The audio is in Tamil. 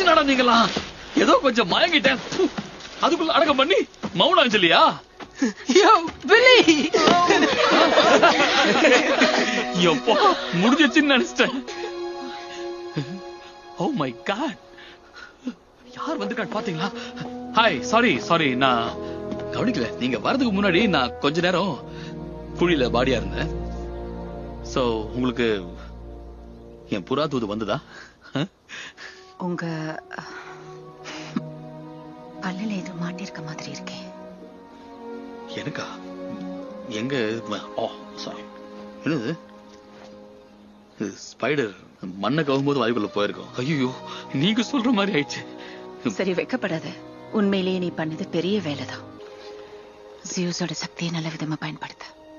என்னடா நீங்களா? ஏதோ கொஞ்சம் மயங்கிட்டேன். அதுக்குள்ள அடக்கம் பண்ணி மௌனாஞ்சலியா? எப்போ முடிஞ்சிச்சுன்னு நினைச்சிட்டேன். ஓ மை காட், யார் வந்திருக்கான்னு பாத்தீங்களா? ஹாய், சாரி, நான் கவனிக்கல. நீங்க வரதுக்கு முன்னாடி நான் கொஞ்ச நேரம் குழியில பாடியா இருந்தேன். சோ உங்களுக்கு என் புறா தூது வந்ததா? உங்க பல்லுல ஏதோ மாட்டிருக்க மாதிரி இருக்கே. எனக்கா? எங்க? சாரி. என்னது? ஸ்பைடர் மண்ணை கவும்போது வாய்க்குள்ள போயிருக்கோம். ஐயோ, நீங்க சொல்ற மாதிரி ஆயிடுச்சு. சரி, வெக்கப்படாத. உண்மையிலேயே நீ பண்ணது பெரிய வேலைதான். ஜியூஸோட சக்தியை நல்ல விதமா பயன்படுத்த.